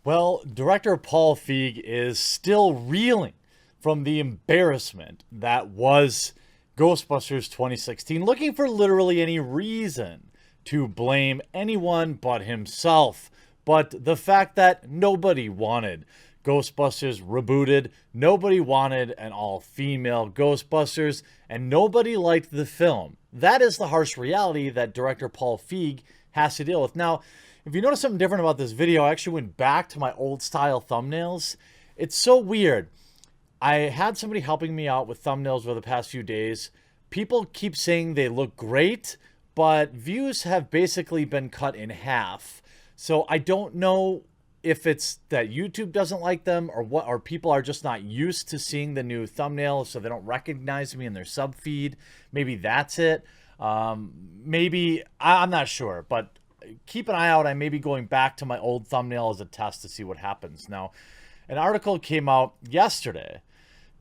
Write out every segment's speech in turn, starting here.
Well, director Paul Feig is still reeling from the embarrassment that was Ghostbusters 2016, looking for literally any reason to blame anyone but himself. But the fact that nobody wanted Ghostbusters rebooted, nobody wanted an all-female Ghostbusters, and nobody liked the film. That is the harsh reality that director Paul Feig has to deal with. Now, if you notice something different about this video, I actually went back to my old style thumbnails. It's so weird. I had somebody helping me out with thumbnails over the past few days. People keep saying they look great, but views have basically been cut in half. So I don't know if it's that YouTube doesn't like them or what, or people are just not used to seeing the new thumbnail, so they don't recognize me in their sub feed. Maybe that's it. Maybe, I'm not sure, but keep an eye out. I may be going back to my old thumbnail as a test to see what happens. Now, an article came out yesterday.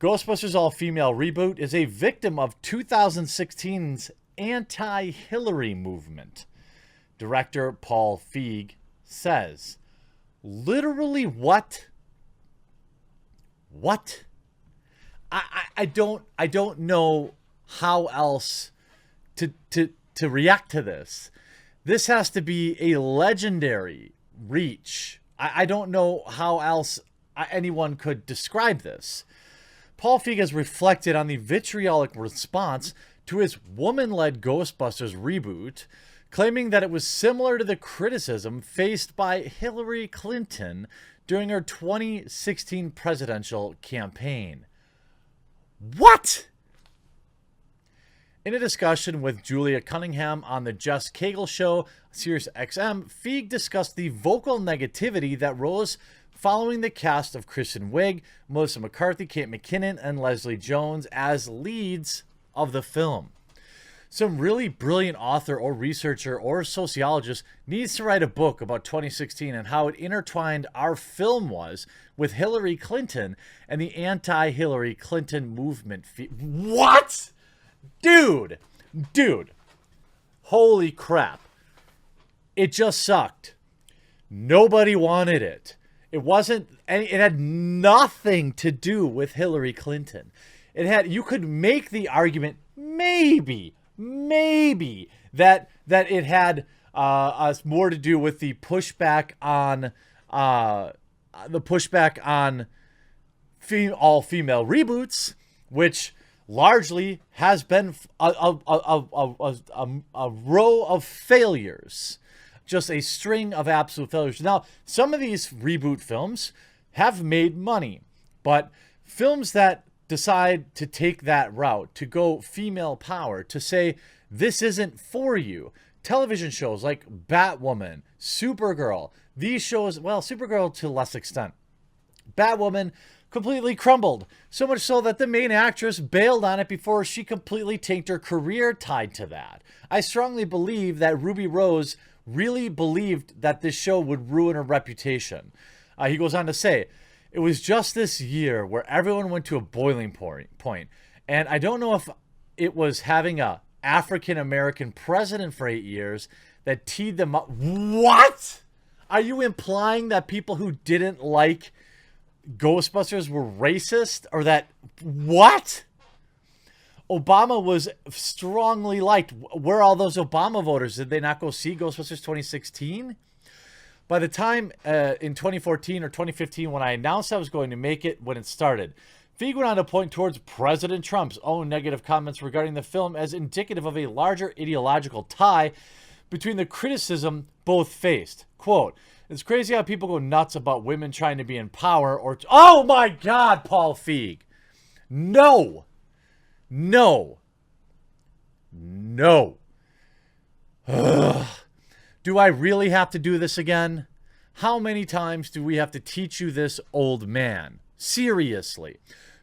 Ghostbusters all-female reboot is a victim of 2016's anti-Hillary movement. Director Paul Feig says, literally what? What? I don't know how else to react to this. This has to be a legendary reach. I don't know how else anyone could describe this. Paul Feig has reflected on the vitriolic response to his woman-led Ghostbusters reboot, claiming that it was similar to the criticism faced by Hillary Clinton during her 2016 presidential campaign. What? In a discussion with Julia Cunningham on the Jess Cagle Show, Sirius XM, Feig discussed the vocal negativity that rose following the cast of Kristen Wiig, Melissa McCarthy, Kate McKinnon, and Leslie Jones as leads of the film. Some really brilliant author or researcher or sociologist needs to write a book about 2016 and how it intertwined our film was with Hillary Clinton and the anti-Hillary Clinton movement. What? Dude, holy crap. It just sucked. Nobody wanted it. It had nothing to do with Hillary Clinton. You could make the argument, maybe that it had more to do with the pushback on all-female reboots, which largely has been a row of failures, just a string of absolute failures. Now, some of these reboot films have made money, but films that decide to take that route, to go female power, to say this isn't for you, television shows like Batwoman, Supergirl, these shows, well, Supergirl to a less extent, Batwoman completely crumbled, so much so that the main actress bailed on it before she completely tanked her career tied to that. I strongly believe that Ruby Rose really believed that this show would ruin her reputation. He goes on to say, it was just this year where everyone went to a boiling point, and I don't know if it was having a African-American president for 8 years that teed them up. What? Are you implying that people who didn't like Ghostbusters were racist, or that what? Obama was strongly liked. Where are all those Obama voters? Did they not go see Ghostbusters 2016? By the time in 2014 or 2015, when I announced I was going to make it, when it started, Feig went on to point towards President Trump's own negative comments regarding the film as indicative of a larger ideological tie between the criticism both faced. Quote, it's crazy how people go nuts about women trying to be in power or... Oh my God, Paul Feig. No. No. No. Ugh. Do I really have to do this again? How many times do we have to teach you this, old man? Seriously.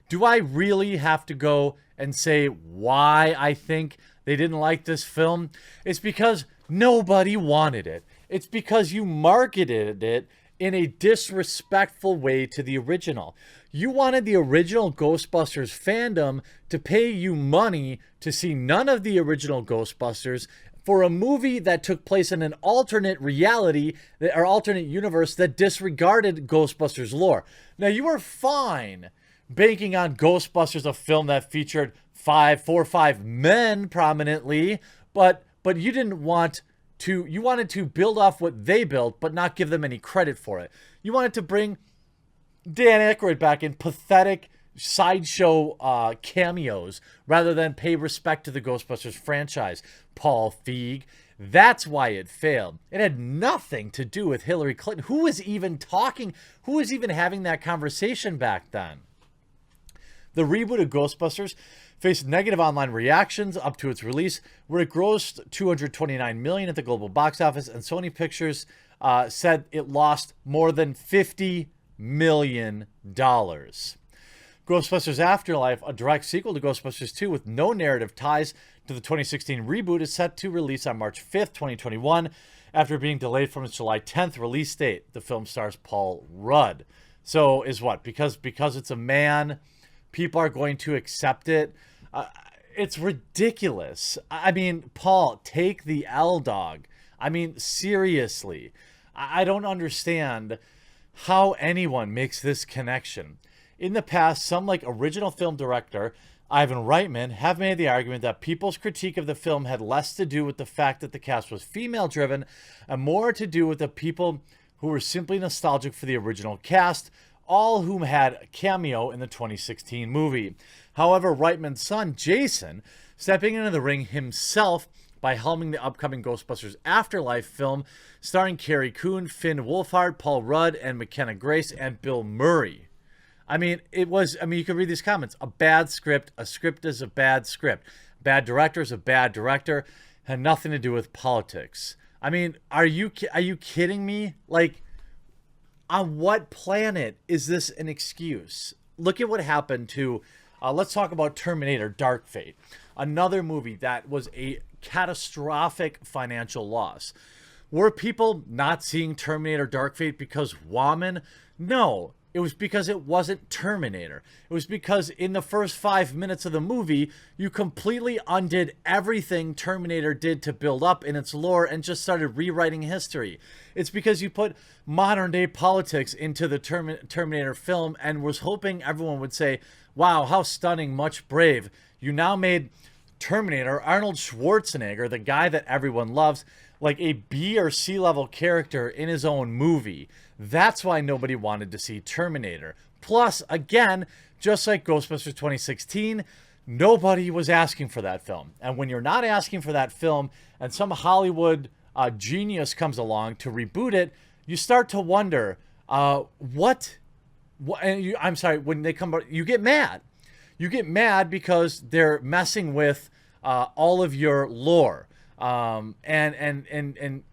Do I really have to go and say why I think they didn't like this film? It's because nobody wanted it. It's because you marketed it in a disrespectful way to the original. You wanted the original Ghostbusters fandom to pay you money to see none of the original Ghostbusters for a movie that took place in an alternate reality or alternate universe that disregarded Ghostbusters lore. Now, you were fine banking on Ghostbusters, a film that featured 4 or 5 men prominently, but you didn't want to, you wanted to build off what they built, but not give them any credit for it. You wanted to bring Dan Aykroyd back in pathetic sideshow cameos rather than pay respect to the Ghostbusters franchise. Paul Feig. That's why it failed. It had nothing to do with Hillary Clinton. Who was even talking? Who was even having that conversation back then? The reboot of Ghostbusters faced negative online reactions up to its release, where it grossed $229 million at the global box office, and Sony Pictures said it lost more than $50 million. Ghostbusters Afterlife, a direct sequel to Ghostbusters 2 with no narrative ties to the 2016 reboot, is set to release on March 5th, 2021, after being delayed from its July 10th release date. The film stars Paul Rudd. So is what? Because it's a man, people are going to accept it? It's ridiculous. I mean, Paul, take the L, dog. I mean, seriously. I don't understand how anyone makes this connection. In the past, some like original film director Ivan Reitman have made the argument that people's critique of the film had less to do with the fact that the cast was female-driven and more to do with the people who were simply nostalgic for the original cast, all whom had a cameo in the 2016 movie. However, Reitman's son, Jason, stepping into the ring himself by helming the upcoming Ghostbusters Afterlife film starring Carrie Coon, Finn Wolfhard, Paul Rudd, and McKenna Grace, and Bill Murray. I mean, you can read these comments. A bad script. A script is a bad script. Bad director is a bad director. Had nothing to do with politics. I mean, are you kidding me? Like, on what planet is this an excuse? Look at what happened to, let's talk about Terminator Dark Fate. Another movie that was a catastrophic financial loss. Were people not seeing Terminator Dark Fate because woman? No. It was because it wasn't Terminator. It was because in the first 5 minutes of the movie, you completely undid everything Terminator did to build up in its lore and just started rewriting history. It's because you put modern day politics into the Terminator film and was hoping everyone would say, wow, how stunning, much brave. You now made Terminator, Arnold Schwarzenegger, the guy that everyone loves, like a B or C level character in his own movie. That's why nobody wanted to see Terminator. Plus, again, just like Ghostbusters 2016, nobody was asking for that film. And when you're not asking for that film and some Hollywood genius comes along to reboot it, you start to wonder, I'm sorry, when they come, you get mad. You get mad because they're messing with all of your lore. And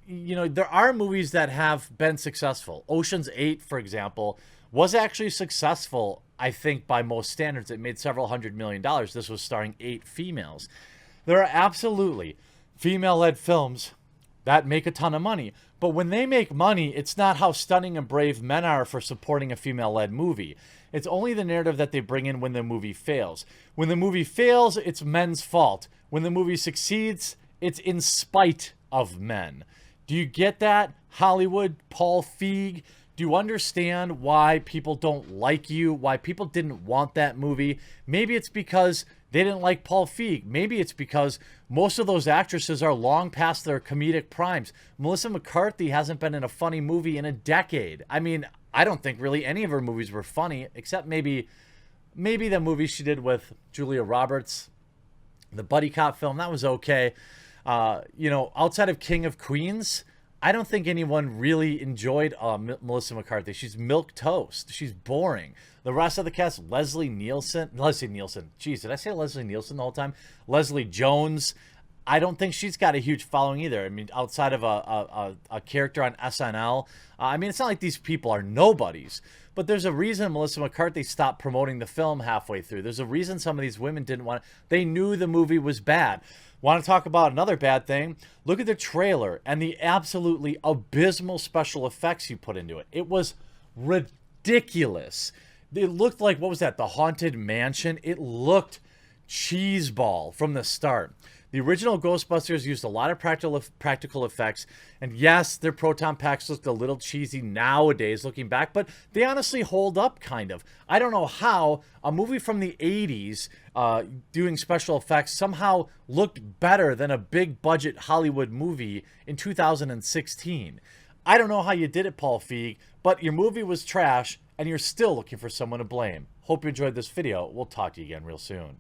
you know, there are movies that have been successful. Ocean's 8, for example, was actually successful, I think, by most standards. It made several $100 million. This was starring 8 females. There are absolutely female-led films that make a ton of money. But when they make money, it's not how stunning and brave men are for supporting a female-led movie. It's only the narrative that they bring in when the movie fails. When the movie fails, it's men's fault. When the movie succeeds, it's in spite of men. Do you get that, Hollywood? Paul Feig? Do you understand why people don't like you? Why people didn't want that movie? Maybe it's because they didn't like Paul Feig. Maybe it's because most of those actresses are long past their comedic primes. Melissa McCarthy hasn't been in a funny movie in a decade. I mean, I don't think really any of her movies were funny, except maybe the movie she did with Julia Roberts, the buddy cop film. That was okay. You know, outside of King of Queens, I don't think anyone really enjoyed Melissa McCarthy. She's milquetoast. She's boring. The rest of the cast, Leslie Nielsen. Jeez, did I say Leslie Nielsen the whole time? Leslie Jones. I don't think she's got a huge following either. I mean, outside of a character on SNL. I mean, it's not like these people are nobodies. But there's a reason Melissa McCarthy stopped promoting the film halfway through. There's a reason some of these women didn't want to. They knew the movie was bad. Want to talk about another bad thing? Look at the trailer and the absolutely abysmal special effects you put into it. It was ridiculous. It looked like, what was that? The Haunted Mansion? It looked cheeseball from the start. The original Ghostbusters used a lot of practical effects, and yes, their proton packs looked a little cheesy nowadays looking back, but they honestly hold up kind of. I don't know how a movie from the 80s doing special effects somehow looked better than a big budget Hollywood movie in 2016. I don't know how you did it, Paul Feig, but your movie was trash, and you're still looking for someone to blame. Hope you enjoyed this video. We'll talk to you again real soon.